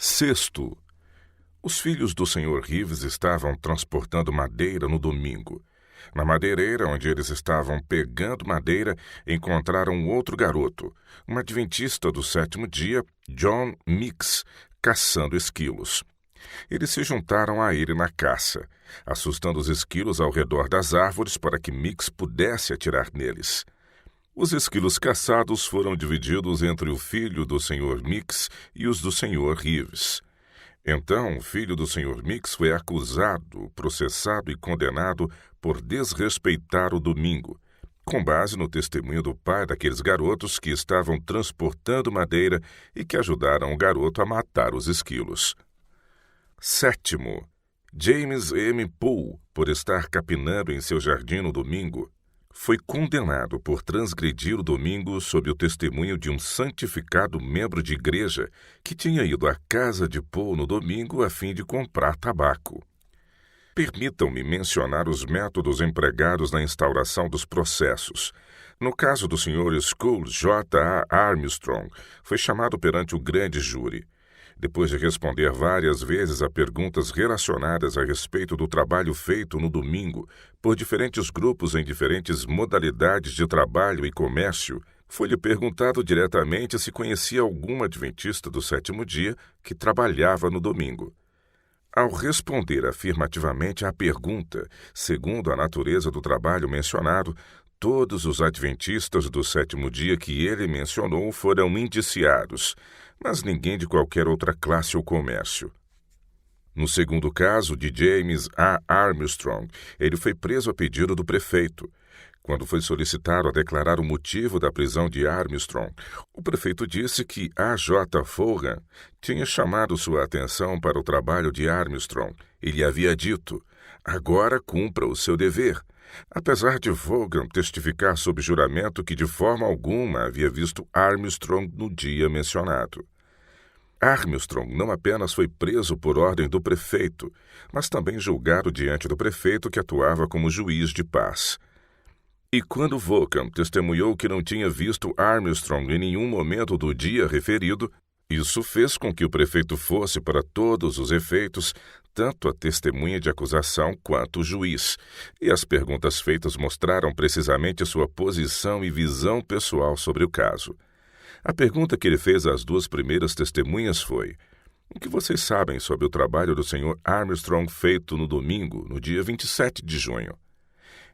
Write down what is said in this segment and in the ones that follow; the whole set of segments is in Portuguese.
Sexto, os filhos do Sr. Reeves estavam transportando madeira no domingo. Na madeireira onde eles estavam pegando madeira, encontraram outro garoto, um adventista do sétimo dia, John Mix, caçando esquilos. Eles se juntaram a ele na caça, assustando os esquilos ao redor das árvores para que Mix pudesse atirar neles. Os esquilos caçados foram divididos entre o filho do Sr. Mix e os do Sr. Reeves. Então, o filho do Sr. Mix foi acusado, processado e condenado por desrespeitar o domingo, com base no testemunho do pai daqueles garotos que estavam transportando madeira e que ajudaram o garoto a matar os esquilos. Sétimo, James M. Poole, por estar capinando em seu jardim no domingo, foi condenado por transgredir o domingo sob o testemunho de um santificado membro de igreja que tinha ido à casa de Poole no domingo a fim de comprar tabaco. Permitam-me mencionar os métodos empregados na instauração dos processos. No caso do Sr. Scholes J. A. Armstrong, foi chamado perante o grande júri. Depois de responder várias vezes a perguntas relacionadas a respeito do trabalho feito no domingo por diferentes grupos em diferentes modalidades de trabalho e comércio, foi-lhe perguntado diretamente se conhecia algum adventista do sétimo dia que trabalhava no domingo. Ao responder afirmativamente à pergunta, segundo a natureza do trabalho mencionado, todos os adventistas do sétimo dia que ele mencionou foram indiciados, mas ninguém de qualquer outra classe ou comércio. No segundo caso, de James A. Armstrong, ele foi preso a pedido do prefeito. Quando foi solicitado a declarar o motivo da prisão de Armstrong, o prefeito disse que A. J. Foran tinha chamado sua atenção para o trabalho de Armstrong. Ele havia dito: agora cumpra o seu dever. Apesar de Vaughan testificar sob juramento que de forma alguma havia visto Armstrong no dia mencionado. Armstrong não apenas foi preso por ordem do prefeito, mas também julgado diante do prefeito que atuava como juiz de paz. E quando Vaughan testemunhou que não tinha visto Armstrong em nenhum momento do dia referido, isso fez com que o prefeito fosse, para todos os efeitos, tanto a testemunha de acusação quanto o juiz, e as perguntas feitas mostraram precisamente sua posição e visão pessoal sobre o caso. A pergunta que ele fez às duas primeiras testemunhas foi: o que vocês sabem sobre o trabalho do Sr. Armstrong feito no domingo, no dia 27 de junho?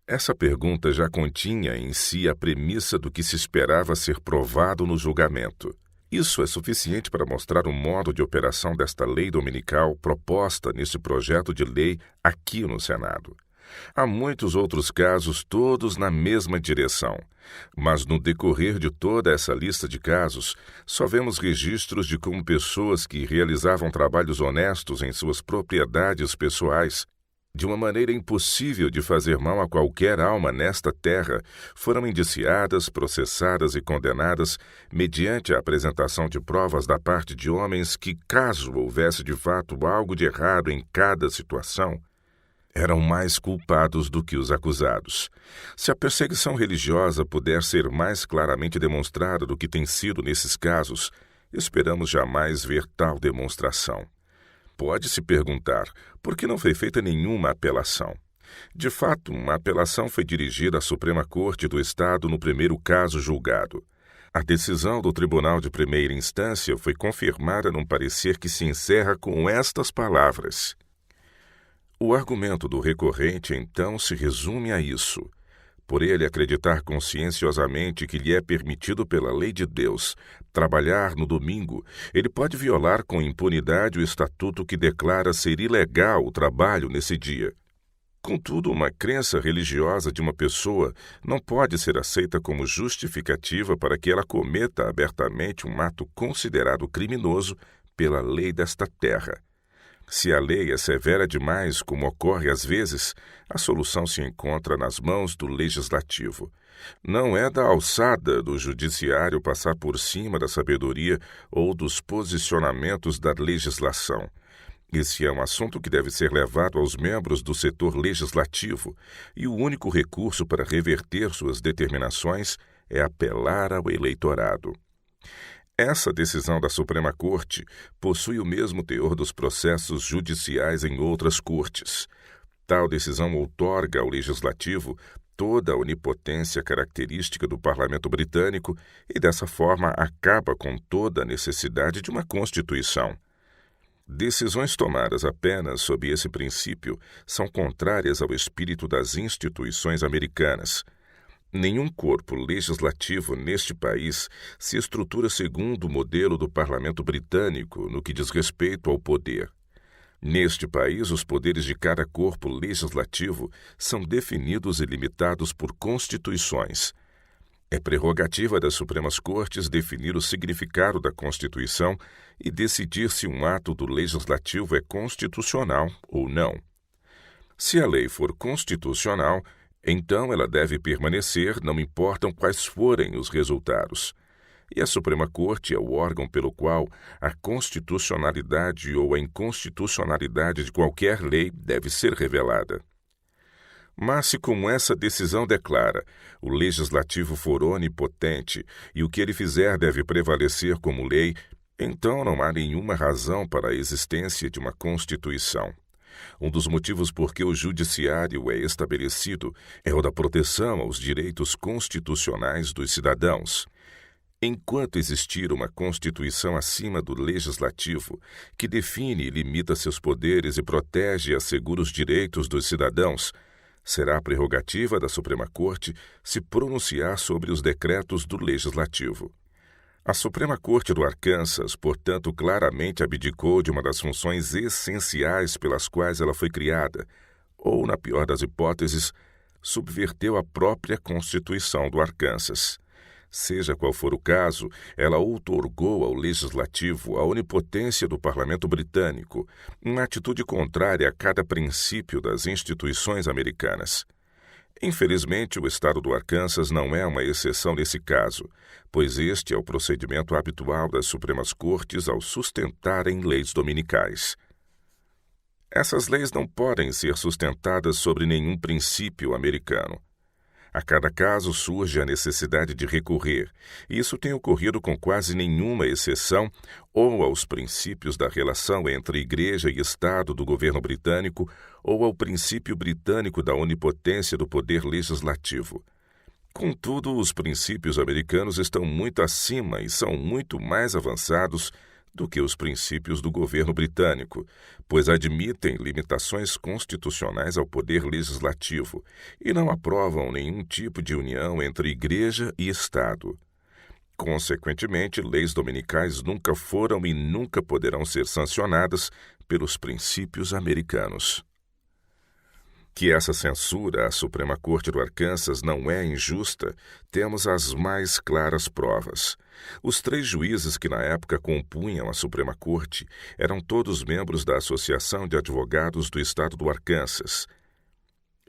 Essa pergunta já continha em si a premissa do que se esperava ser provado no julgamento. Isso é suficiente para mostrar o modo de operação desta lei dominical proposta nesse projeto de lei aqui no Senado. Há muitos outros casos, todos na mesma direção, mas no decorrer de toda essa lista de casos, só vemos registros de como pessoas que realizavam trabalhos honestos em suas propriedades pessoais, de uma maneira impossível de fazer mal a qualquer alma nesta terra, foram indiciadas, processadas e condenadas mediante a apresentação de provas da parte de homens que, caso houvesse de fato algo de errado em cada situação, eram mais culpados do que os acusados. Se a perseguição religiosa puder ser mais claramente demonstrada do que tem sido nesses casos, esperamos jamais ver tal demonstração. Pode-se perguntar por que não foi feita nenhuma apelação. De fato, uma apelação foi dirigida à Suprema Corte do Estado no primeiro caso julgado. A decisão do Tribunal de Primeira Instância foi confirmada num parecer que se encerra com estas palavras: o argumento do recorrente, então, se resume a isso. Por ele acreditar conscienciosamente que lhe é permitido pela lei de Deus trabalhar no domingo, ele pode violar com impunidade o estatuto que declara ser ilegal o trabalho nesse dia. Contudo, uma crença religiosa de uma pessoa não pode ser aceita como justificativa para que ela cometa abertamente um ato considerado criminoso pela lei desta terra. Se a lei é severa demais, como ocorre às vezes, a solução se encontra nas mãos do legislativo. Não é da alçada do judiciário passar por cima da sabedoria ou dos posicionamentos da legislação. Esse é um assunto que deve ser levado aos membros do setor legislativo, e o único recurso para reverter suas determinações é apelar ao eleitorado. Essa decisão da Suprema Corte possui o mesmo teor dos processos judiciais em outras cortes. Tal decisão outorga ao Legislativo toda a onipotência característica do Parlamento Britânico e, dessa forma, acaba com toda a necessidade de uma Constituição. Decisões tomadas apenas sob esse princípio são contrárias ao espírito das instituições americanas. Nenhum corpo legislativo neste país se estrutura segundo o modelo do Parlamento Britânico no que diz respeito ao poder. Neste país, os poderes de cada corpo legislativo são definidos e limitados por constituições. É prerrogativa das Supremas Cortes definir o significado da Constituição e decidir se um ato do Legislativo é constitucional ou não. Se a lei for constitucional, então ela deve permanecer, não importam quais forem os resultados. E a Suprema Corte é o órgão pelo qual a constitucionalidade ou a inconstitucionalidade de qualquer lei deve ser revelada. Mas se, como essa decisão declara, o Legislativo for onipotente e o que ele fizer deve prevalecer como lei, então não há nenhuma razão para a existência de uma Constituição. Um dos motivos por que o Judiciário é estabelecido é o da proteção aos direitos constitucionais dos cidadãos. Enquanto existir uma Constituição acima do Legislativo, que define e limita seus poderes e protege e assegura os direitos dos cidadãos, será prerrogativa da Suprema Corte se pronunciar sobre os decretos do Legislativo. A Suprema Corte do Arkansas, portanto, claramente abdicou de uma das funções essenciais pelas quais ela foi criada, ou, na pior das hipóteses, subverteu a própria Constituição do Arkansas. Seja qual for o caso, ela outorgou ao Legislativo a onipotência do Parlamento Britânico, uma atitude contrária a cada princípio das instituições americanas. Infelizmente, o estado do Arkansas não é uma exceção nesse caso, pois este é o procedimento habitual das Supremas Cortes ao sustentarem leis dominicais. Essas leis não podem ser sustentadas sobre nenhum princípio americano. A cada caso surge a necessidade de recorrer, e isso tem ocorrido com quase nenhuma exceção, ou aos princípios da relação entre Igreja e Estado do governo britânico, ou ao princípio britânico da onipotência do poder legislativo. Contudo, os princípios americanos estão muito acima e são muito mais avançados do que os princípios do governo britânico, pois admitem limitações constitucionais ao poder legislativo e não aprovam nenhum tipo de união entre Igreja e Estado. Consequentemente, leis dominicais nunca foram e nunca poderão ser sancionadas pelos princípios americanos. Que essa censura à Suprema Corte do Arkansas não é injusta, temos as mais claras provas. Os 3 juízes que na época compunham a Suprema Corte eram todos membros da Associação de Advogados do Estado do Arkansas.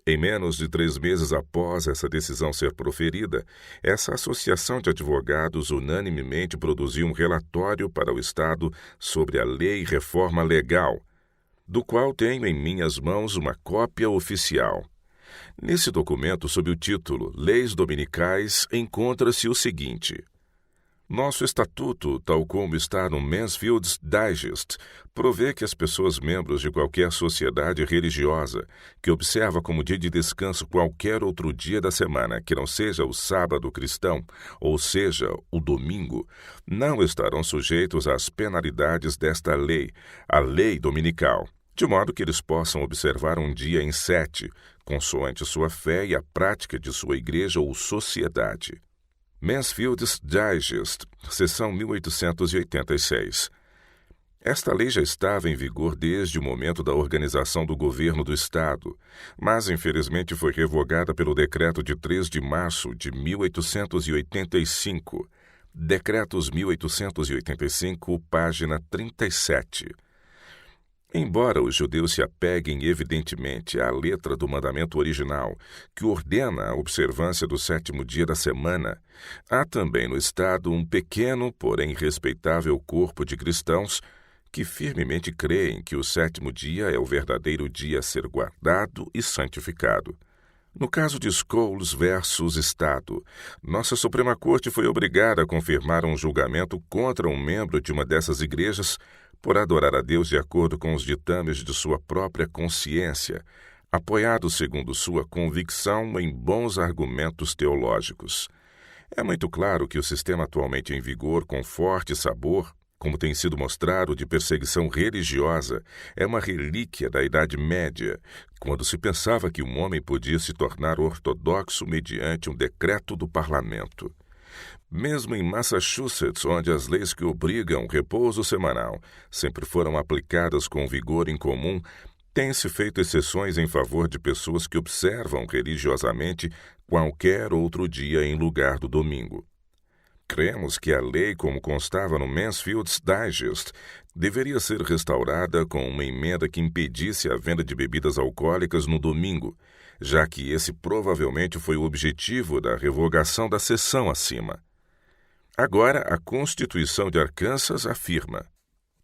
Em menos de 3 meses após essa decisão ser proferida, essa associação de advogados unanimemente produziu um relatório para o Estado sobre a Lei Reforma Legal, do qual tenho em minhas mãos uma cópia oficial. Nesse documento, sob o título Leis Dominicais, encontra-se o seguinte: nosso estatuto, tal como está no Mansfield's Digest, provê que as pessoas membros de qualquer sociedade religiosa que observa como dia de descanso qualquer outro dia da semana que não seja o sábado cristão, ou seja, o domingo, não estarão sujeitos às penalidades desta lei, a lei dominical, de modo que eles possam observar um dia em 7, consoante sua fé e a prática de sua igreja ou sociedade. Mansfield's Digest, seção 1886. Esta lei já estava em vigor desde o momento da organização do governo do Estado, mas infelizmente foi revogada pelo Decreto de 3 de março de 1885, Decretos 1885, página 37. Embora os judeus se apeguem evidentemente à letra do mandamento original, que ordena a observância do 7º dia da semana, há também no Estado um pequeno, porém respeitável corpo de cristãos que firmemente creem que o 7º dia é o verdadeiro dia a ser guardado e santificado. No caso de Scholes versus Estado, nossa Suprema Corte foi obrigada a confirmar um julgamento contra um membro de uma dessas igrejas por adorar a Deus de acordo com os ditames de sua própria consciência, apoiado segundo sua convicção em bons argumentos teológicos. É muito claro que o sistema atualmente em vigor, com forte sabor, como tem sido mostrado, de perseguição religiosa, é uma relíquia da Idade Média, quando se pensava que um homem podia se tornar ortodoxo mediante um decreto do parlamento. Mesmo em Massachusetts, onde as leis que obrigam repouso semanal sempre foram aplicadas com vigor incomum, tem-se feito exceções em favor de pessoas que observam religiosamente qualquer outro dia em lugar do domingo. Cremos que a lei, como constava no Mansfield's Digest, deveria ser restaurada com uma emenda que impedisse a venda de bebidas alcoólicas no domingo, já que esse provavelmente foi o objetivo da revogação da seção acima. Agora, a Constituição de Arkansas afirma: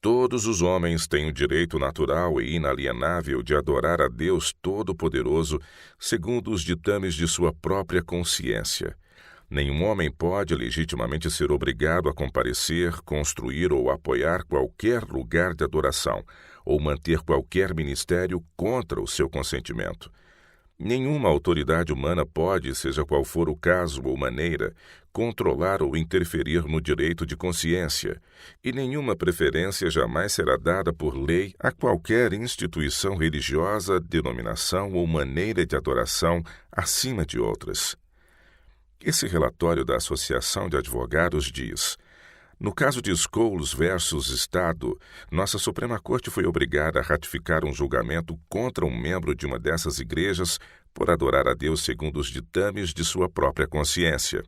todos os homens têm o direito natural e inalienável de adorar a Deus Todo-Poderoso segundo os ditames de sua própria consciência. Nenhum homem pode legitimamente ser obrigado a comparecer, construir ou apoiar qualquer lugar de adoração, ou manter qualquer ministério contra o seu consentimento. Nenhuma autoridade humana pode, seja qual for o caso ou maneira, controlar ou interferir no direito de consciência, e nenhuma preferência jamais será dada por lei a qualquer instituição religiosa, denominação ou maneira de adoração acima de outras. Esse relatório da Associação de Advogados diz: no caso de Scholes versus Estado, nossa Suprema Corte foi obrigada a ratificar um julgamento contra um membro de uma dessas igrejas por adorar a Deus segundo os ditames de sua própria consciência.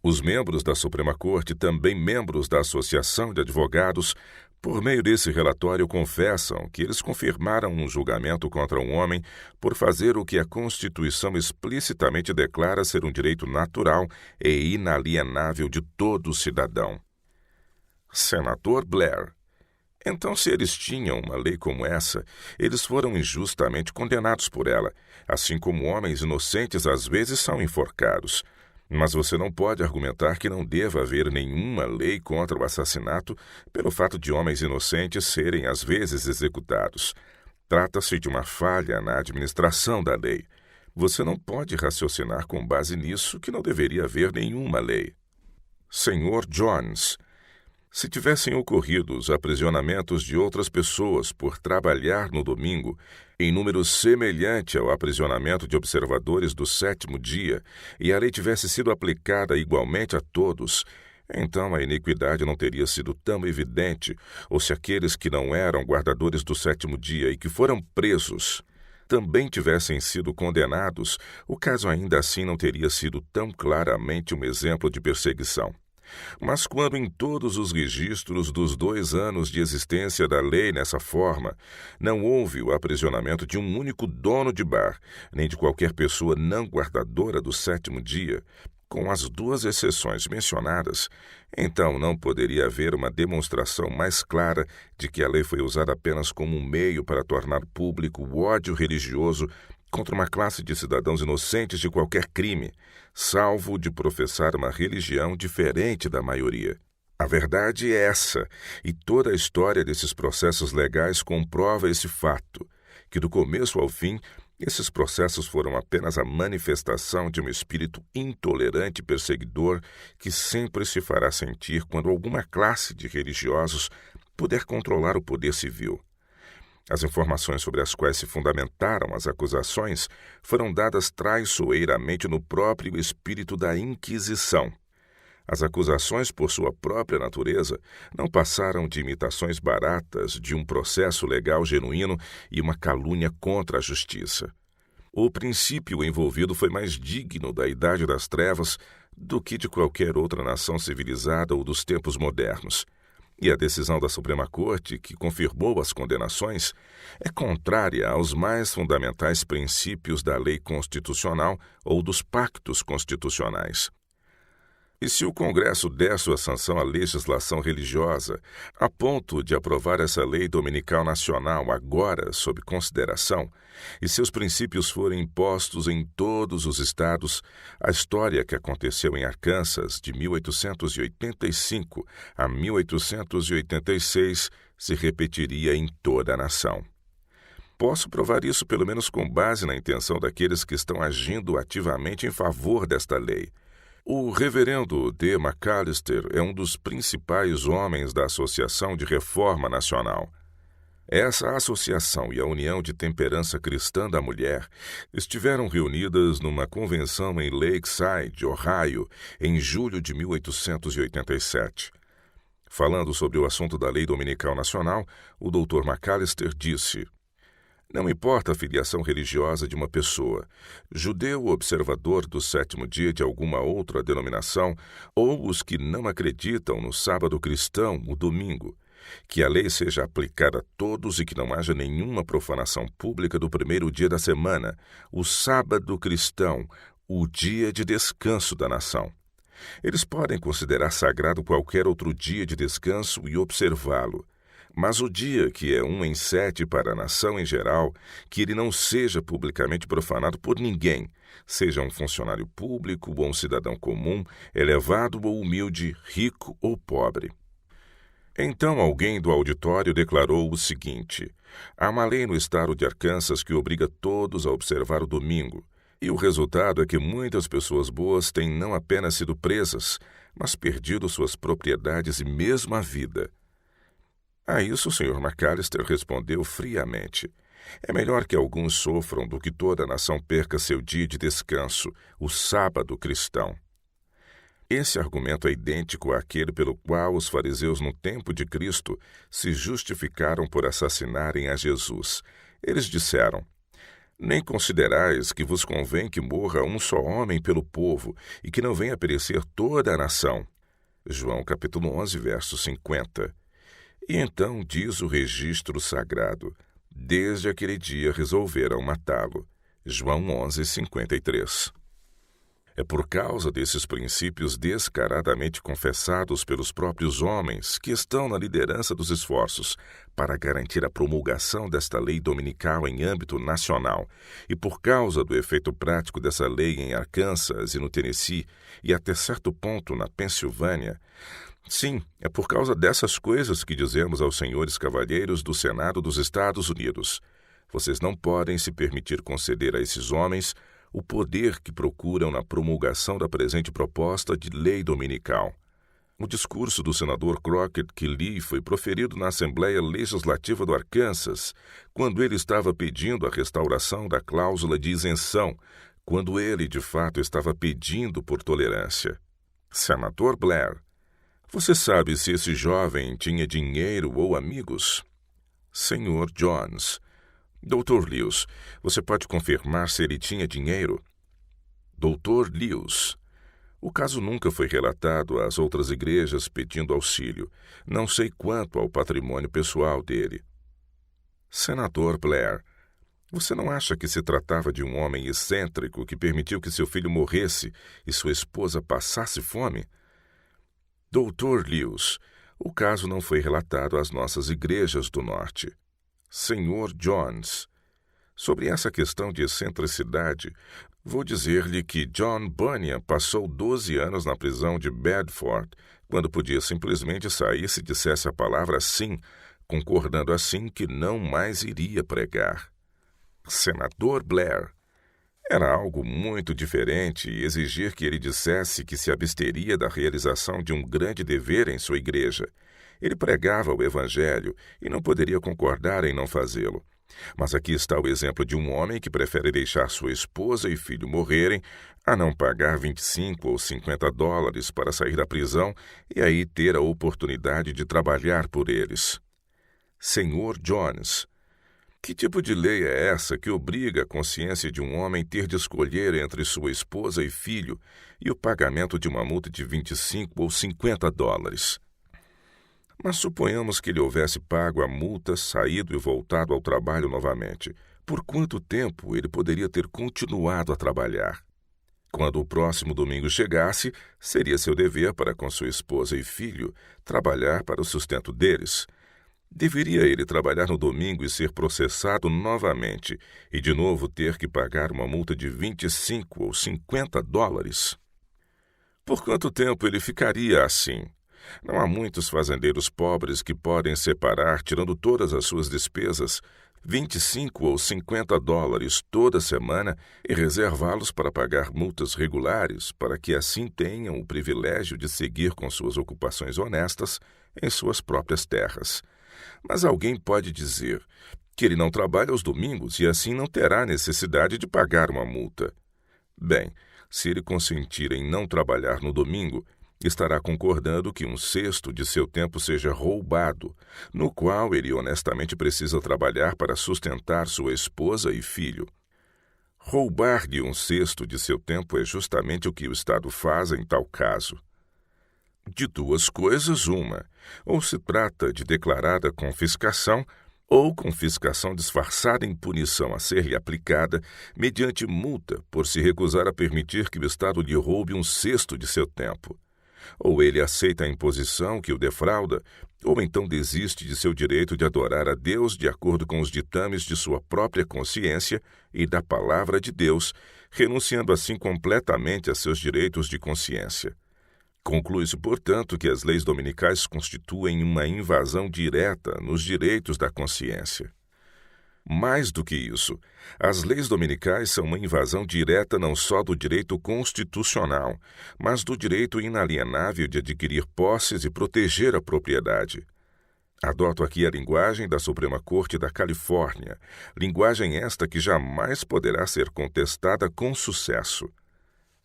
Os membros da Suprema Corte, também membros da Associação de Advogados, por meio desse relatório confessam que eles confirmaram um julgamento contra um homem por fazer o que a Constituição explicitamente declara ser um direito natural e inalienável de todo cidadão. Senador Blair: então, se eles tinham uma lei como essa, eles foram injustamente condenados por ela, assim como homens inocentes às vezes são enforcados. Mas você não pode argumentar que não deva haver nenhuma lei contra o assassinato pelo fato de homens inocentes serem às vezes executados. Trata-se de uma falha na administração da lei. Você não pode raciocinar com base nisso que não deveria haver nenhuma lei. Sr. Jones: se tivessem ocorrido os aprisionamentos de outras pessoas por trabalhar no domingo, em número semelhante ao aprisionamento de observadores do sétimo dia, e a lei tivesse sido aplicada igualmente a todos, então a iniquidade não teria sido tão evidente, ou se aqueles que não eram guardadores do sétimo dia e que foram presos também tivessem sido condenados, o caso ainda assim não teria sido tão claramente um exemplo de perseguição. Mas quando em todos os registros dos 2 anos de existência da lei nessa forma, não houve o aprisionamento de um único dono de bar, nem de qualquer pessoa não guardadora do sétimo dia, com as 2 exceções mencionadas, então não poderia haver uma demonstração mais clara de que a lei foi usada apenas como um meio para tornar público o ódio religioso contra uma classe de cidadãos inocentes de qualquer crime, salvo de professar uma religião diferente da maioria. A verdade é essa, e toda a história desses processos legais comprova esse fato, que do começo ao fim, esses processos foram apenas a manifestação de um espírito intolerante e perseguidor que sempre se fará sentir quando alguma classe de religiosos puder controlar o poder civil. As informações sobre as quais se fundamentaram as acusações foram dadas traiçoeiramente no próprio espírito da Inquisição. As acusações, por sua própria natureza, não passaram de imitações baratas de um processo legal genuíno e uma calúnia contra a justiça. O princípio envolvido foi mais digno da Idade das Trevas do que de qualquer outra nação civilizada ou dos tempos modernos. E a decisão da Suprema Corte, que confirmou as condenações, é contrária aos mais fundamentais princípios da lei constitucional ou dos pactos constitucionais. E se o Congresso der sua sanção à legislação religiosa, a ponto de aprovar essa lei dominical nacional agora sob consideração, e seus princípios forem impostos em todos os estados, a história que aconteceu em Arkansas de 1885 a 1886 se repetiria em toda a nação. Posso provar isso pelo menos com base na intenção daqueles que estão agindo ativamente em favor desta lei. O reverendo D. McAllister é um dos principais homens da Associação de Reforma Nacional. Essa associação e a União de Temperança Cristã da Mulher estiveram reunidas numa convenção em Lakeside, Ohio, em julho de 1887. Falando sobre o assunto da Lei Dominical Nacional, o Dr. McAllister disse: "Não importa a filiação religiosa de uma pessoa, judeu observador do sétimo dia de alguma outra denominação, ou os que não acreditam no sábado cristão, o domingo, que a lei seja aplicada a todos e que não haja nenhuma profanação pública do primeiro dia da semana, o sábado cristão, o dia de descanso da nação. Eles podem considerar sagrado qualquer outro dia de descanso e observá-lo. Mas o dia que é 1 em 7 para a nação em geral, que ele não seja publicamente profanado por ninguém, seja um funcionário público ou um cidadão comum, elevado ou humilde, rico ou pobre." Então alguém do auditório declarou o seguinte: "Há uma lei no estado de Arkansas que obriga todos a observar o domingo, e o resultado é que muitas pessoas boas têm não apenas sido presas, mas perdido suas propriedades e mesmo a vida." A isso o Sr. McAllister respondeu friamente: "É melhor que alguns sofram do que toda a nação perca seu dia de descanso, o sábado cristão." Esse argumento é idêntico àquele pelo qual os fariseus no tempo de Cristo se justificaram por assassinarem a Jesus. Eles disseram: "Nem considerais que vos convém que morra um só homem pelo povo e que não venha a perecer toda a nação." João capítulo 11, verso 50. E então diz o registro sagrado: "Desde aquele dia resolveram matá-lo." João 11, 53. É por causa desses princípios descaradamente confessados pelos próprios homens que estão na liderança dos esforços para garantir a promulgação desta lei dominical em âmbito nacional, e por causa do efeito prático dessa lei em Arkansas e no Tennessee e até certo ponto na Pensilvânia. Sim, é por causa dessas coisas que dizemos aos senhores cavalheiros do Senado dos Estados Unidos: vocês não podem se permitir conceder a esses homens o poder que procuram na promulgação da presente proposta de lei dominical. O discurso do senador Crockett Lee foi proferido na Assembleia Legislativa do Arkansas, quando ele estava pedindo a restauração da cláusula de isenção, quando ele, de fato, estava pedindo por tolerância. Senador Blair: "Você sabe se esse jovem tinha dinheiro ou amigos?" Senhor Jones: "Dr. Lewis, você pode confirmar se ele tinha dinheiro?" Dr. Lewis: "O caso nunca foi relatado às outras igrejas pedindo auxílio. Não sei quanto ao patrimônio pessoal dele." Senador Blair: "Você não acha que se tratava de um homem excêntrico que permitiu que seu filho morresse e sua esposa passasse fome?" Dr. Lewis: "O caso não foi relatado às nossas igrejas do norte." Senhor Jones: "Sobre essa questão de excentricidade, vou dizer-lhe que John Bunyan passou 12 anos na prisão de Bedford, quando podia simplesmente sair se dissesse a palavra sim, concordando assim que não mais iria pregar." Senador Blair: "Era algo muito diferente exigir que ele dissesse que se absteria da realização de um grande dever em sua igreja. Ele pregava o Evangelho e não poderia concordar em não fazê-lo. Mas aqui está o exemplo de um homem que prefere deixar sua esposa e filho morrerem a não pagar 25 ou 50 dólares para sair da prisão e aí ter a oportunidade de trabalhar por eles." Senhor Jones: "Que tipo de lei é essa que obriga a consciência de um homem ter de escolher entre sua esposa e filho e o pagamento de uma multa de 25 ou 50 dólares? Mas suponhamos que ele houvesse pago a multa, saído e voltado ao trabalho novamente. Por quanto tempo ele poderia ter continuado a trabalhar?" Quando o próximo domingo chegasse, seria seu dever para com sua esposa e filho trabalhar para o sustento deles. Deveria ele trabalhar no domingo e ser processado novamente, e de novo ter que pagar uma multa de 25 ou 50 dólares? Por quanto tempo ele ficaria assim? Não há muitos fazendeiros pobres que podem separar, tirando todas as suas despesas, 25 ou 50 dólares toda semana e reservá-los para pagar multas regulares, para que assim tenham o privilégio de seguir com suas ocupações honestas em suas próprias terras. Mas alguém pode dizer que ele não trabalha aos domingos e assim não terá necessidade de pagar uma multa. Bem, se ele consentir em não trabalhar no domingo, estará concordando que um sexto de seu tempo seja roubado, no qual ele honestamente precisa trabalhar para sustentar sua esposa e filho. Roubar-lhe um sexto de seu tempo é justamente o que o Estado faz em tal caso. De duas coisas, uma: ou se trata de declarada confiscação, ou confiscação disfarçada em punição a ser-lhe aplicada mediante multa por se recusar a permitir que o Estado lhe roube um sexto de seu tempo. Ou ele aceita a imposição que o defrauda, ou então desiste de seu direito de adorar a Deus de acordo com os ditames de sua própria consciência e da palavra de Deus, renunciando assim completamente a seus direitos de consciência. Conclui-se, portanto, que as leis dominicais constituem uma invasão direta nos direitos da consciência. Mais do que isso, as leis dominicais são uma invasão direta não só do direito constitucional, mas do direito inalienável de adquirir posses e proteger a propriedade. Adoto aqui a linguagem da Suprema Corte da Califórnia, linguagem esta que jamais poderá ser contestada com sucesso.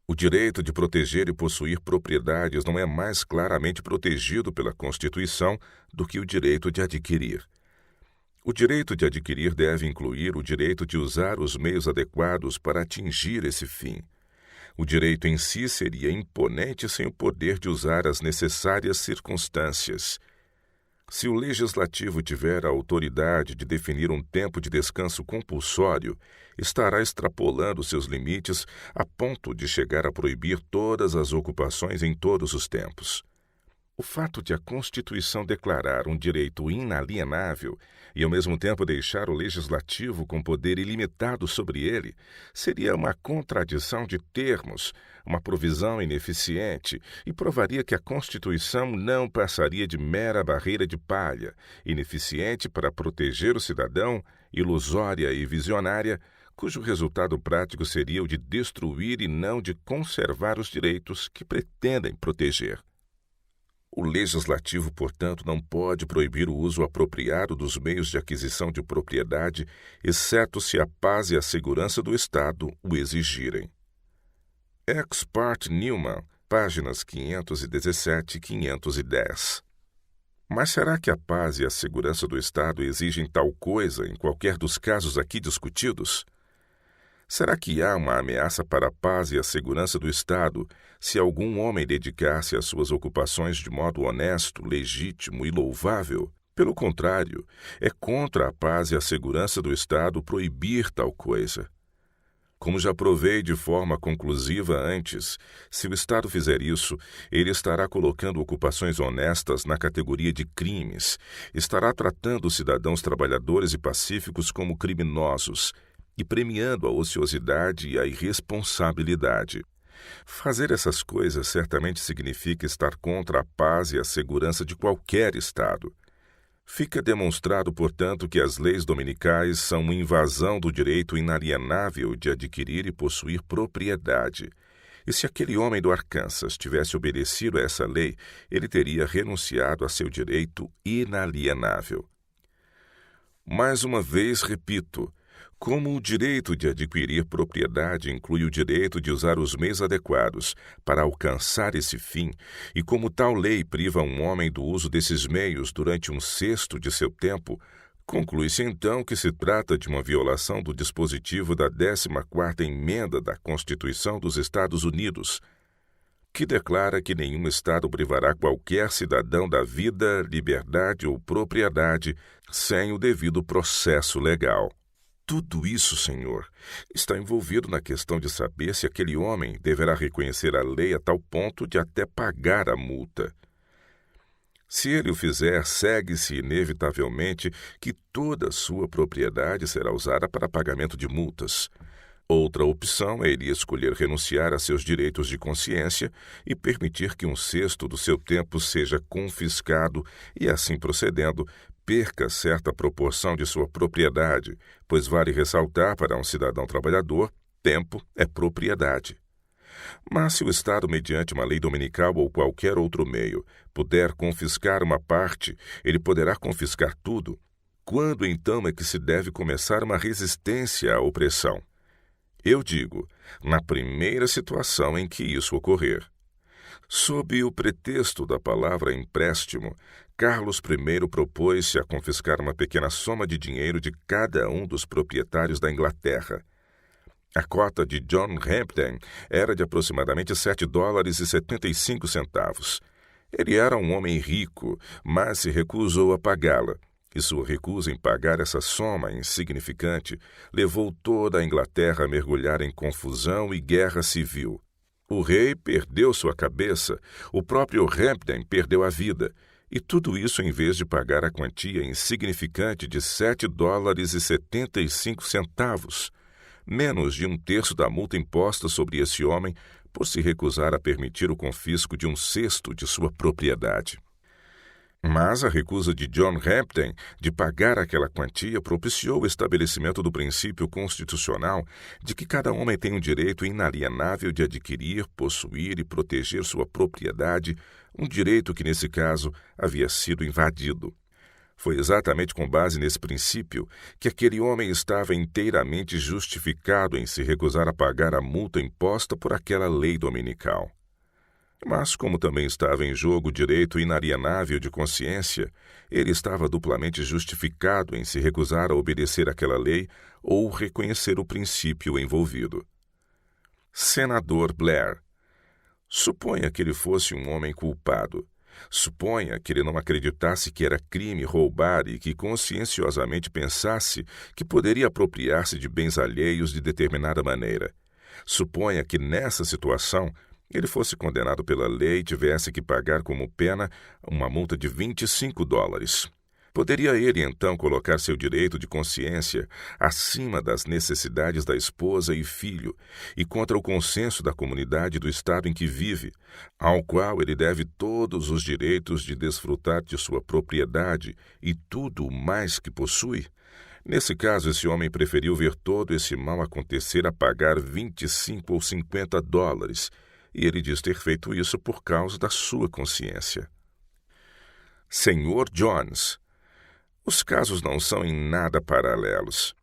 O direito de proteger e possuir propriedades não é mais claramente protegido pela Constituição do que o direito de adquirir. O direito de adquirir deve incluir o direito de usar os meios adequados para atingir esse fim. O direito em si seria imponente sem o poder de usar as necessárias circunstâncias. Se o legislativo tiver a autoridade de definir um tempo de descanso compulsório, estará extrapolando seus limites a ponto de chegar a proibir todas as ocupações em todos os tempos. O fato de a Constituição declarar um direito inalienável e, ao mesmo tempo, deixar o legislativo com poder ilimitado sobre ele, seria uma contradição de termos, uma provisão ineficiente e provaria que a Constituição não passaria de mera barreira de palha, ineficiente para proteger o cidadão, ilusória e visionária, cujo resultado prático seria o de destruir e não de conservar os direitos que pretendem proteger. O legislativo, portanto, não pode proibir o uso apropriado dos meios de aquisição de propriedade, exceto se a paz e a segurança do Estado o exigirem. Ex parte Newman, páginas 517 e 510. Mas será que a paz e a segurança do Estado exigem tal coisa em qualquer dos casos aqui discutidos? Será que há uma ameaça para a paz e a segurança do Estado se algum homem dedicar-se às suas ocupações de modo honesto, legítimo e louvável? Pelo contrário, é contra a paz e a segurança do Estado proibir tal coisa. Como já provei de forma conclusiva antes, se o Estado fizer isso, ele estará colocando ocupações honestas na categoria de crimes, estará tratando os cidadãos trabalhadores e pacíficos como criminosos, e premiando a ociosidade e a irresponsabilidade. Fazer essas coisas certamente significa estar contra a paz e a segurança de qualquer Estado. Fica demonstrado, portanto, que as leis dominicais são uma invasão do direito inalienável de adquirir e possuir propriedade. E se aquele homem do Arkansas tivesse obedecido a essa lei, ele teria renunciado a seu direito inalienável. Mais uma vez repito, como o direito de adquirir propriedade inclui o direito de usar os meios adequados para alcançar esse fim, e como tal lei priva um homem do uso desses meios durante um sexto de seu tempo, conclui-se então que se trata de uma violação do dispositivo da 14ª emenda da Constituição dos Estados Unidos, que declara que nenhum Estado privará qualquer cidadão da vida, liberdade ou propriedade sem o devido processo legal. Tudo isso, Senhor, está envolvido na questão de saber se aquele homem deverá reconhecer a lei a tal ponto de até pagar a multa. Se ele o fizer, segue-se inevitavelmente que toda a sua propriedade será usada para pagamento de multas. Outra opção é ele escolher renunciar a seus direitos de consciência e permitir que 1/6 do seu tempo seja confiscado e, assim procedendo, perca certa proporção de sua propriedade, pois vale ressaltar para um cidadão trabalhador, tempo é propriedade. Mas se o Estado, mediante uma lei dominical ou qualquer outro meio, puder confiscar uma parte, ele poderá confiscar tudo. Quando então é que se deve começar uma resistência à opressão? Eu digo, na primeira situação em que isso ocorrer. Sob o pretexto da palavra empréstimo, Carlos I propôs-se a confiscar uma pequena soma de dinheiro de cada um dos proprietários da Inglaterra. A cota de John Hampden era de aproximadamente $7,75. Ele era um homem rico, mas se recusou a pagá-la, e sua recusa em pagar essa soma insignificante levou toda a Inglaterra a mergulhar em confusão e guerra civil. O rei perdeu sua cabeça, o próprio Hampden perdeu a vida, e tudo isso em vez de pagar a quantia insignificante de $7,75, menos de 1/3 da multa imposta sobre esse homem por se recusar a permitir o confisco de 1/6 de sua propriedade. Mas a recusa de John Hampden de pagar aquela quantia propiciou o estabelecimento do princípio constitucional de que cada homem tem o direito inalienável de adquirir, possuir e proteger sua propriedade, um direito que, nesse caso, havia sido invadido. Foi exatamente com base nesse princípio que aquele homem estava inteiramente justificado em se recusar a pagar a multa imposta por aquela lei dominical. Mas, como também estava em jogo o direito inalienável de consciência, ele estava duplamente justificado em se recusar a obedecer àquela lei ou reconhecer o princípio envolvido. Senador Blair. Suponha que ele fosse um homem culpado. Suponha que ele não acreditasse que era crime roubar e que conscienciosamente pensasse que poderia apropriar-se de bens alheios de determinada maneira. Suponha que, nessa situação, ele fosse condenado pela lei e tivesse que pagar como pena uma multa de $25. Poderia ele, então, colocar seu direito de consciência acima das necessidades da esposa e filho e contra o consenso da comunidade do estado em que vive, ao qual ele deve todos os direitos de desfrutar de sua propriedade e tudo o mais que possui? Nesse caso, esse homem preferiu ver todo esse mal acontecer a pagar $25 ou $50, e ele diz ter feito isso por causa da sua consciência. Senhor Jones. Os casos não são em nada paralelos,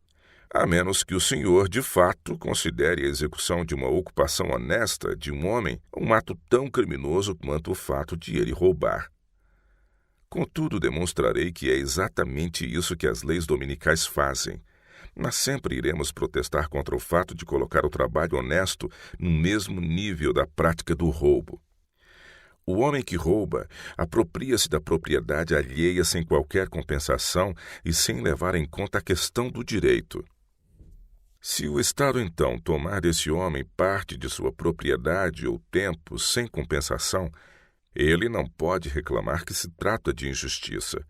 a menos que o senhor, de fato, considere a execução de uma ocupação honesta de um homem um ato tão criminoso quanto o fato de ele roubar. Contudo, demonstrarei que é exatamente isso que as leis dominicais fazem. Mas sempre iremos protestar contra o fato de colocar o trabalho honesto no mesmo nível da prática do roubo. O homem que rouba apropria-se da propriedade alheia sem qualquer compensação e sem levar em conta a questão do direito. Se o Estado, então, tomar desse homem parte de sua propriedade ou tempo sem compensação, ele não pode reclamar que se trata de injustiça.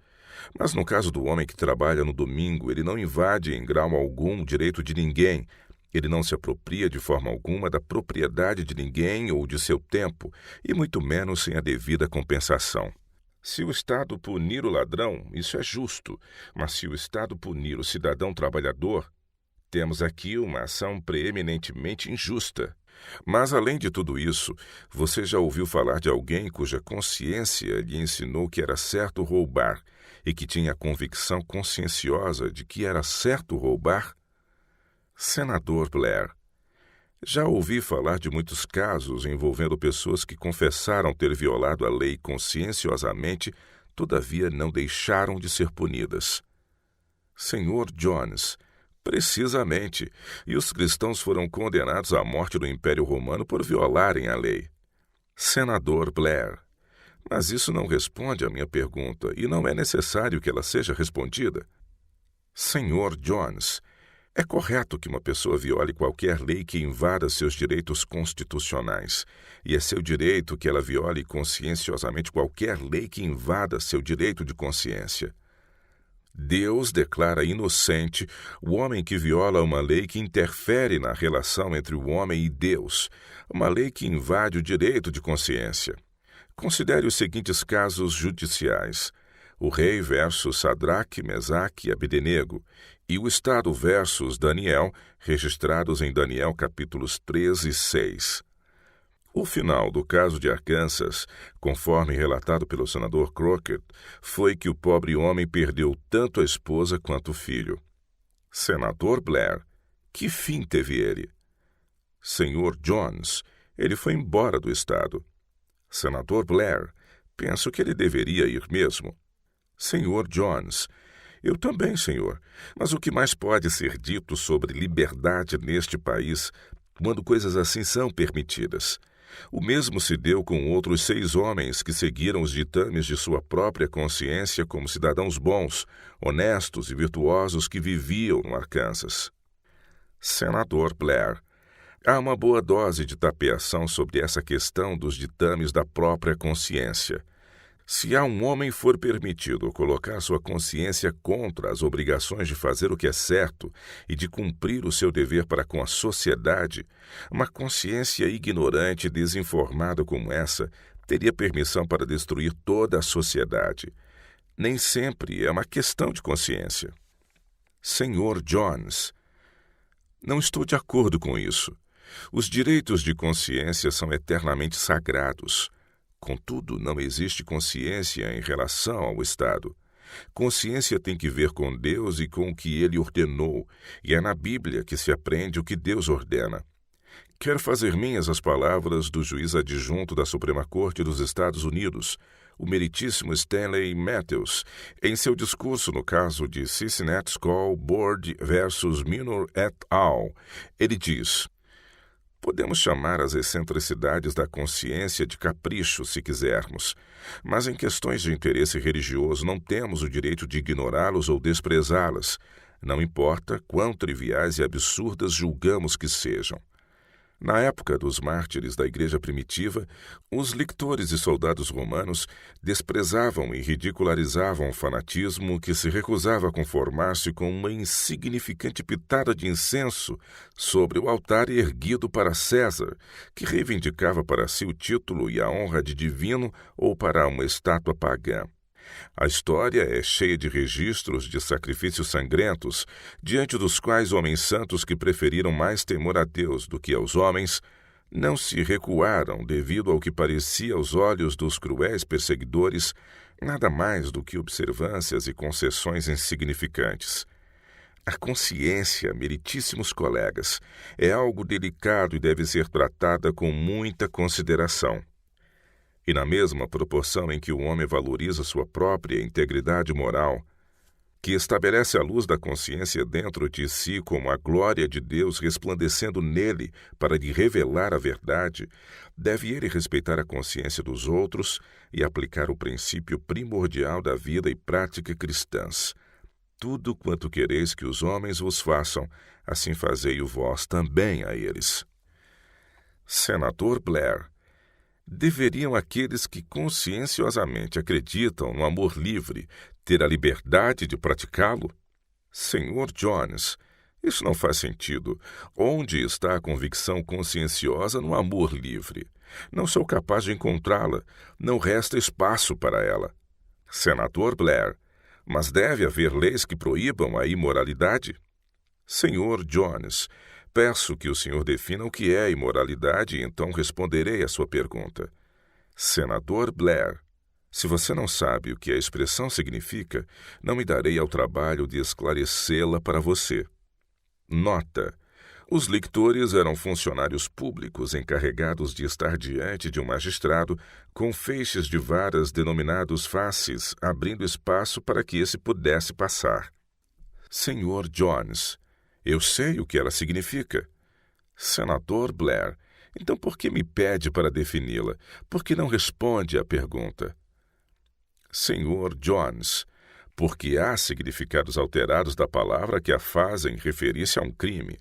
Mas no caso do homem que trabalha no domingo, ele não invade em grau algum o direito de ninguém. Ele não se apropria de forma alguma da propriedade de ninguém ou de seu tempo, e muito menos sem a devida compensação. Se o Estado punir o ladrão, isso é justo, mas se o Estado punir o cidadão trabalhador, temos aqui uma ação preeminentemente injusta. Mas, além de tudo isso, você já ouviu falar de alguém cuja consciência lhe ensinou que era certo roubar e que tinha a convicção conscienciosa de que era certo roubar? Senador Blair. Já ouvi falar de muitos casos envolvendo pessoas que confessaram ter violado a lei conscienciosamente, todavia não deixaram de ser punidas. Senhor Jones. Precisamente, e os cristãos foram condenados à morte no Império Romano por violarem a lei. Senador Blair. Mas isso não responde à minha pergunta, e não é necessário que ela seja respondida. Senhor Jones, É correto que uma pessoa viole qualquer lei que invada seus direitos constitucionais, e é seu direito que ela viole conscienciosamente qualquer lei que invada seu direito de consciência. Deus declara inocente o homem que viola uma lei que interfere na relação entre o homem e Deus, uma lei que invade o direito de consciência. Considere os seguintes casos judiciais: o rei versus Sadraque, Mesaque e Abdenego, e o Estado versus Daniel, registrados em Daniel capítulos 3 e 6. O final do caso de Arkansas, conforme relatado pelo senador Crockett, foi que o pobre homem perdeu tanto a esposa quanto o filho. Senador Blair, que fim teve ele? Senhor Jones, ele foi embora do estado. Senador Blair, penso que ele deveria ir mesmo. Senhor Jones, eu também, senhor, mas o que mais pode ser dito sobre liberdade neste país quando coisas assim são permitidas? O mesmo se deu com outros 6 homens que seguiram os ditames de sua própria consciência como cidadãos bons, honestos e virtuosos que viviam no Arkansas. Senador Blair, há uma boa dose de tapeação sobre essa questão dos ditames da própria consciência. Se a um homem for permitido colocar sua consciência contra as obrigações de fazer o que é certo e de cumprir o seu dever para com a sociedade, uma consciência ignorante e desinformada como essa teria permissão para destruir toda a sociedade. Nem sempre é uma questão de consciência. Senhor Jones, não estou de acordo com isso. Os direitos de consciência são eternamente sagrados. Contudo, não existe consciência em relação ao Estado. Consciência tem que ver com Deus e com o que Ele ordenou, e é na Bíblia que se aprende o que Deus ordena. Quero fazer minhas as palavras do juiz adjunto da Suprema Corte dos Estados Unidos, o meritíssimo Stanley Matthews, em seu discurso no caso de Cincinnati School Board versus Minor et al. Ele diz: podemos chamar as excentricidades da consciência de capricho, se quisermos, mas em questões de interesse religioso não temos o direito de ignorá-los ou desprezá-las, não importa quão triviais e absurdas julgamos que sejam. Na época dos mártires da Igreja primitiva, os lictores e soldados romanos desprezavam e ridicularizavam o fanatismo que se recusava a conformar-se com uma insignificante pitada de incenso sobre o altar erguido para César, que reivindicava para si o título e a honra de divino ou para uma estátua pagã. A história é cheia de registros de sacrifícios sangrentos, diante dos quais homens santos que preferiram mais temor a Deus do que aos homens, não se recuaram devido ao que parecia aos olhos dos cruéis perseguidores nada mais do que observâncias e concessões insignificantes. A consciência, meritíssimos colegas, é algo delicado e deve ser tratada com muita consideração. E na mesma proporção em que o homem valoriza sua própria integridade moral, que estabelece a luz da consciência dentro de si como a glória de Deus resplandecendo nele para lhe revelar a verdade, deve ele respeitar a consciência dos outros e aplicar o princípio primordial da vida e prática cristãs. Tudo quanto quereis que os homens vos façam, assim fazei-o vós também a eles. Senador Blair, deveriam aqueles que conscienciosamente acreditam no amor livre ter a liberdade de praticá-lo? Senhor Jones, isso não faz sentido. Onde está a convicção conscienciosa no amor livre? Não sou capaz de encontrá-la. Não resta espaço para ela. Senador Blair, mas deve haver leis que proíbam a imoralidade? Senhor Jones, peço que o senhor defina o que é imoralidade e então responderei à sua pergunta. Senador Blair, se você não sabe o que a expressão significa, não me darei ao trabalho de esclarecê-la para você. Nota: os lictores eram funcionários públicos encarregados de estar diante de um magistrado com feixes de varas denominados faces, abrindo espaço para que esse pudesse passar. Senhor Jones, eu sei o que ela significa. Senador Blair, então por que me pede para defini-la? Por que não responde à pergunta? Senhor Jones, porque há significados alterados da palavra que a fazem referir-se a um crime.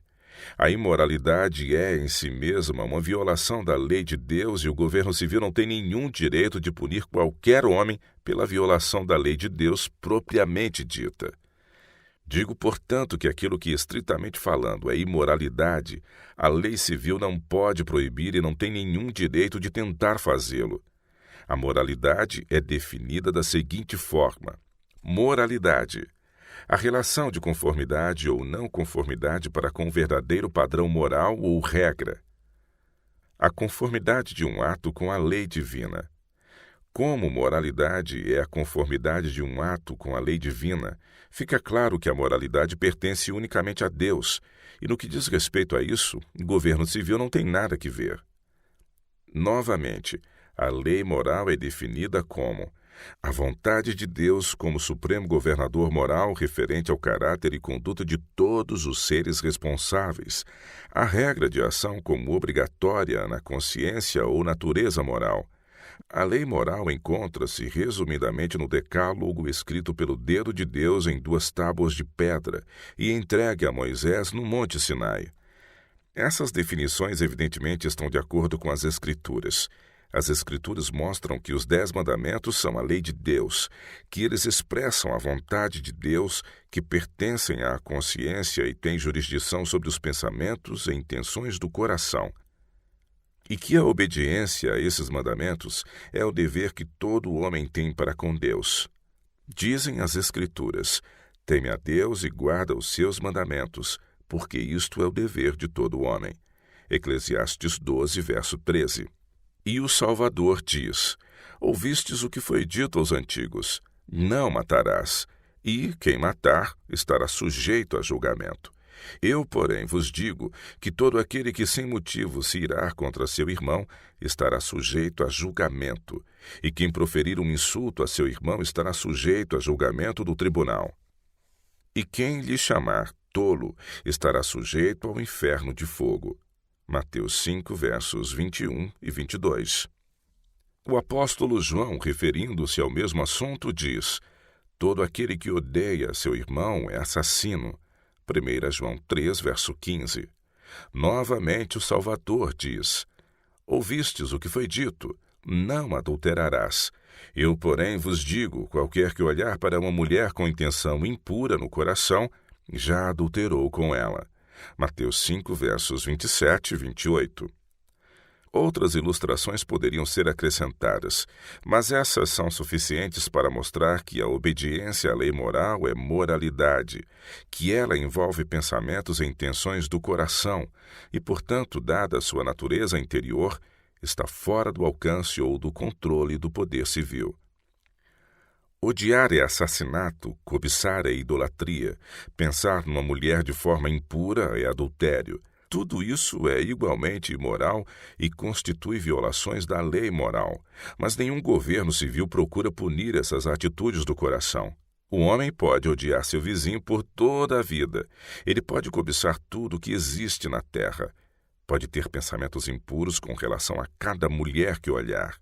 A imoralidade é, em si mesma, uma violação da lei de Deus e o governo civil não tem nenhum direito de punir qualquer homem pela violação da lei de Deus propriamente dita. Digo, portanto, que aquilo que, estritamente falando, é imoralidade, a lei civil não pode proibir e não tem nenhum direito de tentar fazê-lo. A moralidade é definida da seguinte forma: moralidade, a relação de conformidade ou não conformidade para com o verdadeiro padrão moral ou regra. A conformidade de um ato com a lei divina. Como moralidade é a conformidade de um ato com a lei divina, fica claro que a moralidade pertence unicamente a Deus, e no que diz respeito a isso, o governo civil não tem nada que ver. Novamente, a lei moral é definida como a vontade de Deus como supremo governador moral referente ao caráter e conduta de todos os seres responsáveis, a regra de ação como obrigatória na consciência ou natureza moral. A lei moral encontra-se resumidamente no Decálogo escrito pelo dedo de Deus em 2 tábuas de pedra e entregue a Moisés no Monte Sinai. Essas definições evidentemente estão de acordo com as Escrituras. As Escrituras mostram que os 10 mandamentos são a lei de Deus, que eles expressam a vontade de Deus, que pertencem à consciência e têm jurisdição sobre os pensamentos e intenções do coração. E que a obediência a esses mandamentos é o dever que todo homem tem para com Deus. Dizem as Escrituras: teme a Deus e guarda os seus mandamentos, porque isto é o dever de todo homem. Eclesiastes 12, verso 13. E o Salvador diz: ouvistes o que foi dito aos antigos: não matarás, e quem matar estará sujeito a julgamento. Eu, porém, vos digo que todo aquele que sem motivo se irá contra seu irmão estará sujeito a julgamento, e quem proferir um insulto a seu irmão estará sujeito a julgamento do tribunal. E quem lhe chamar tolo estará sujeito ao inferno de fogo. Mateus 5, versos 21 e 22. O apóstolo João, referindo-se ao mesmo assunto, diz: todo aquele que odeia seu irmão é assassino. 1 João 3, verso 15. Novamente o Salvador diz: ouvistes o que foi dito: não adulterarás. Eu, porém, vos digo, qualquer que olhar para uma mulher com intenção impura no coração, já adulterou com ela. Mateus 5, versos 27 e 28. Outras ilustrações poderiam ser acrescentadas, mas essas são suficientes para mostrar que a obediência à lei moral é moralidade, que ela envolve pensamentos e intenções do coração e, portanto, dada a sua natureza interior, está fora do alcance ou do controle do poder civil. Odiar é assassinato, cobiçar é idolatria, pensar numa mulher de forma impura é adultério. Tudo isso é igualmente imoral e constitui violações da lei moral, mas nenhum governo civil procura punir essas atitudes do coração. O homem pode odiar seu vizinho por toda a vida. Ele pode cobiçar tudo que existe na terra. Pode ter pensamentos impuros com relação a cada mulher que olhar.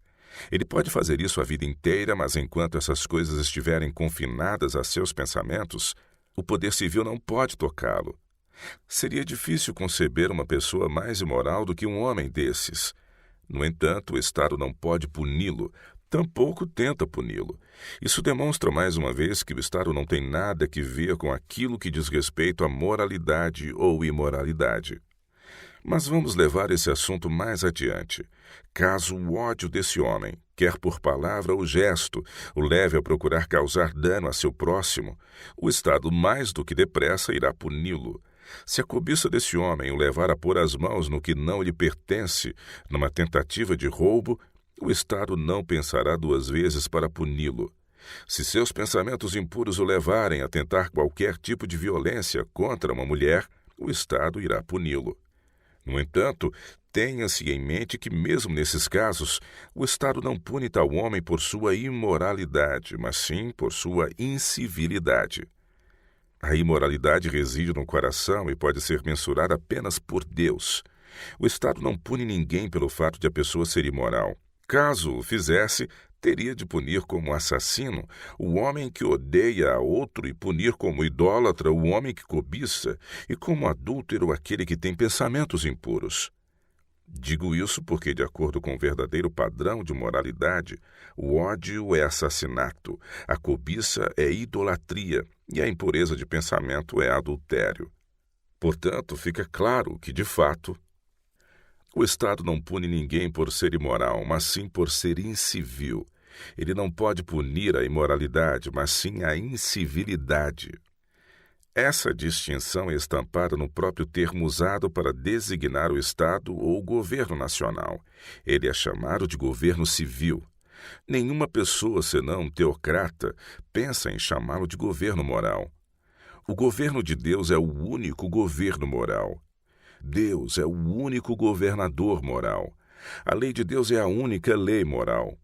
Ele pode fazer isso a vida inteira, mas enquanto essas coisas estiverem confinadas a seus pensamentos, o poder civil não pode tocá-lo. Seria difícil conceber uma pessoa mais imoral do que um homem desses. No entanto, o Estado não pode puni-lo, tampouco tenta puni-lo. Isso demonstra mais uma vez que o Estado não tem nada que ver com aquilo que diz respeito à moralidade ou imoralidade. Mas vamos levar esse assunto mais adiante. Caso o ódio desse homem, quer por palavra ou gesto, o leve a procurar causar dano a seu próximo, o Estado mais do que depressa irá puni-lo. Se a cobiça desse homem o levar a pôr as mãos no que não lhe pertence, numa tentativa de roubo, o Estado não pensará 2 vezes para puni-lo. Se seus pensamentos impuros o levarem a tentar qualquer tipo de violência contra uma mulher, o Estado irá puni-lo. No entanto, tenha-se em mente que, mesmo nesses casos, o Estado não pune tal homem por sua imoralidade, mas sim por sua incivilidade. A imoralidade reside no coração e pode ser mensurada apenas por Deus. O Estado não pune ninguém pelo fato de a pessoa ser imoral. Caso o fizesse, Teria de punir como assassino o homem que odeia a outro e punir como idólatra o homem que cobiça e como adúltero aquele que tem pensamentos impuros. Digo isso porque, de acordo com o verdadeiro padrão de moralidade, o ódio é assassinato, a cobiça é idolatria e a impureza de pensamento é adultério. Portanto, fica claro que, de fato, o Estado não pune ninguém por ser imoral, mas sim por ser incivil. Ele não pode punir a imoralidade, mas sim a incivilidade. Essa distinção é estampada no próprio termo usado para designar o Estado ou o governo nacional. Ele é chamado de governo civil. Nenhuma pessoa, senão um teocrata, pensa em chamá-lo de governo moral. O governo de Deus é o único governo moral. Deus é o único governador moral. A lei de Deus é a única lei moral.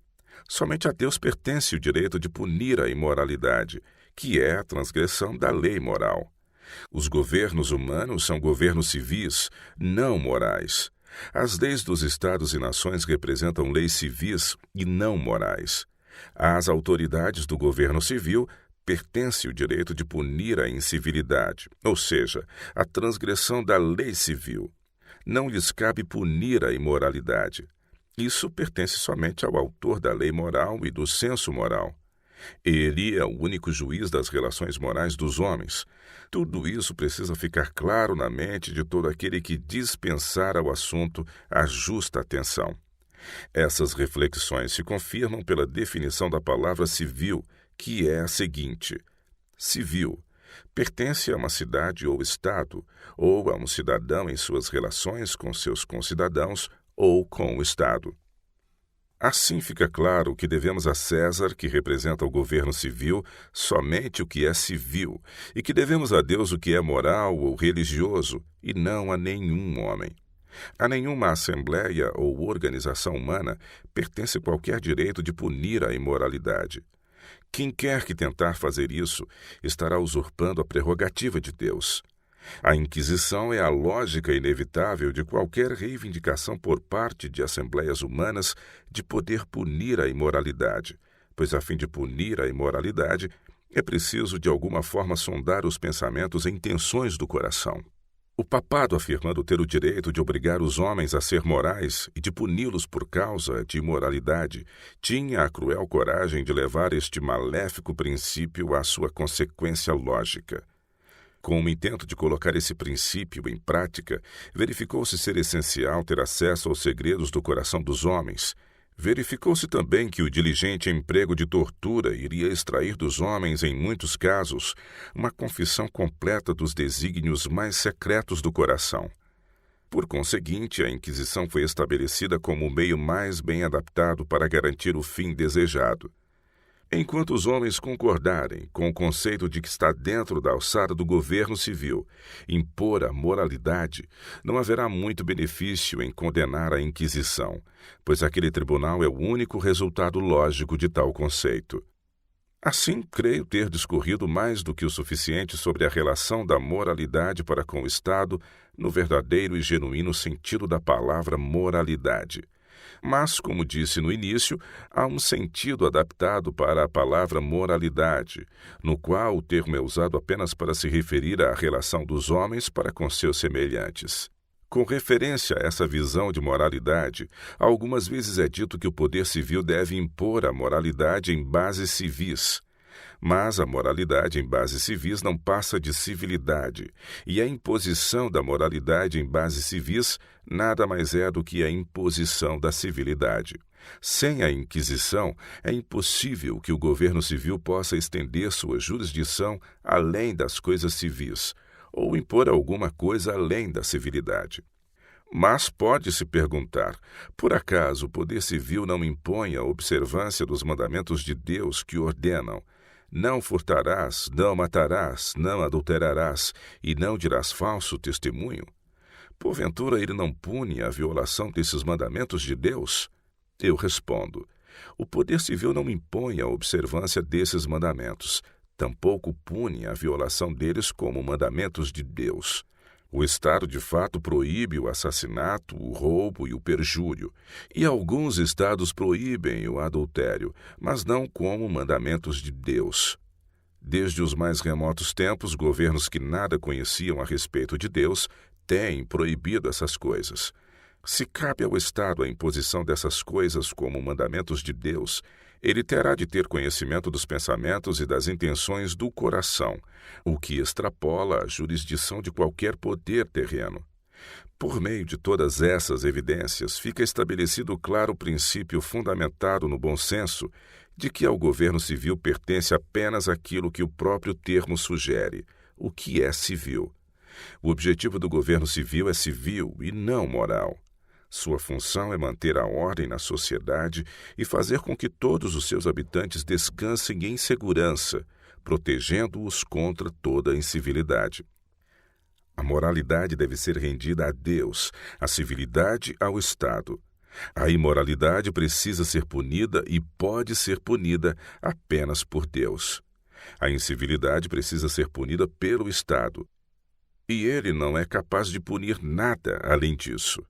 Somente a Deus pertence o direito de punir a imoralidade, que é a transgressão da lei moral. Os governos humanos são governos civis, não morais. As leis dos estados e nações representam leis civis e não morais. Às autoridades do governo civil pertence o direito de punir a incivilidade, ou seja, a transgressão da lei civil. Não lhes cabe punir a imoralidade. Isso pertence somente ao autor da lei moral e do senso moral. Ele é o único juiz das relações morais dos homens. Tudo isso precisa ficar claro na mente de todo aquele que dispensar ao assunto a justa atenção. Essas reflexões se confirmam pela definição da palavra civil, que é a seguinte: civil pertence a uma cidade ou estado, ou a um cidadão em suas relações com seus concidadãos ou com o Estado. Assim fica claro que devemos a César, que representa o governo civil, somente o que é civil, e que devemos a Deus o que é moral ou religioso, e não a nenhum homem. A nenhuma assembleia ou organização humana pertence qualquer direito de punir a imoralidade. Quem quer que tentar fazer isso estará usurpando a prerrogativa de Deus. A Inquisição é a lógica inevitável de qualquer reivindicação por parte de assembleias humanas de poder punir a imoralidade, pois a fim de punir a imoralidade é preciso de alguma forma sondar os pensamentos e intenções do coração. O papado, afirmando ter o direito de obrigar os homens a ser morais e de puni-los por causa de imoralidade, tinha a cruel coragem de levar este maléfico princípio à sua consequência lógica. Com o intento de colocar esse princípio em prática, verificou-se ser essencial ter acesso aos segredos do coração dos homens. Verificou-se também que o diligente emprego de tortura iria extrair dos homens, em muitos casos, uma confissão completa dos desígnios mais secretos do coração. Por conseguinte, a Inquisição foi estabelecida como o meio mais bem adaptado para garantir o fim desejado. Enquanto os homens concordarem com o conceito de que está dentro da alçada do governo civil impor a moralidade, não haverá muito benefício em condenar a Inquisição, pois aquele tribunal é o único resultado lógico de tal conceito. Assim, creio ter discorrido mais do que o suficiente sobre a relação da moralidade para com o Estado no verdadeiro e genuíno sentido da palavra moralidade. Mas, como disse no início, há um sentido adaptado para a palavra moralidade, no qual o termo é usado apenas para se referir à relação dos homens para com seus semelhantes. Com referência a essa visão de moralidade, algumas vezes é dito que o poder civil deve impor a moralidade em bases civis. Mas a moralidade em bases civis não passa de civilidade, e a imposição da moralidade em bases civis nada mais é do que a imposição da civilidade. Sem a Inquisição, é impossível que o governo civil possa estender sua jurisdição além das coisas civis, ou impor alguma coisa além da civilidade. Mas pode-se perguntar, por acaso o poder civil não impõe a observância dos mandamentos de Deus que ordenam: não furtarás, não matarás, não adulterarás e não dirás falso testemunho? Porventura ele não pune a violação desses mandamentos de Deus? Eu respondo: o poder civil não impõe a observância desses mandamentos, tampouco pune a violação deles como mandamentos de Deus. O Estado, de fato, proíbe o assassinato, o roubo e o perjúrio, e alguns estados proíbem o adultério, mas não como mandamentos de Deus. Desde os mais remotos tempos, governos que nada conheciam a respeito de Deus têm proibido essas coisas. Se cabe ao Estado a imposição dessas coisas como mandamentos de Deus, ele terá de ter conhecimento dos pensamentos e das intenções do coração, o que extrapola a jurisdição de qualquer poder terreno. Por meio de todas essas evidências, fica estabelecido o claro princípio fundamentado no bom senso de que ao governo civil pertence apenas aquilo que o próprio termo sugere, o que é civil. O objetivo do governo civil é civil e não moral. Sua função é manter a ordem na sociedade e fazer com que todos os seus habitantes descansem em segurança, protegendo-os contra toda incivilidade. A moralidade deve ser rendida a Deus, a civilidade ao Estado. A imoralidade precisa ser punida e pode ser punida apenas por Deus. A incivilidade precisa ser punida pelo Estado. E ele não é capaz de punir nada além disso.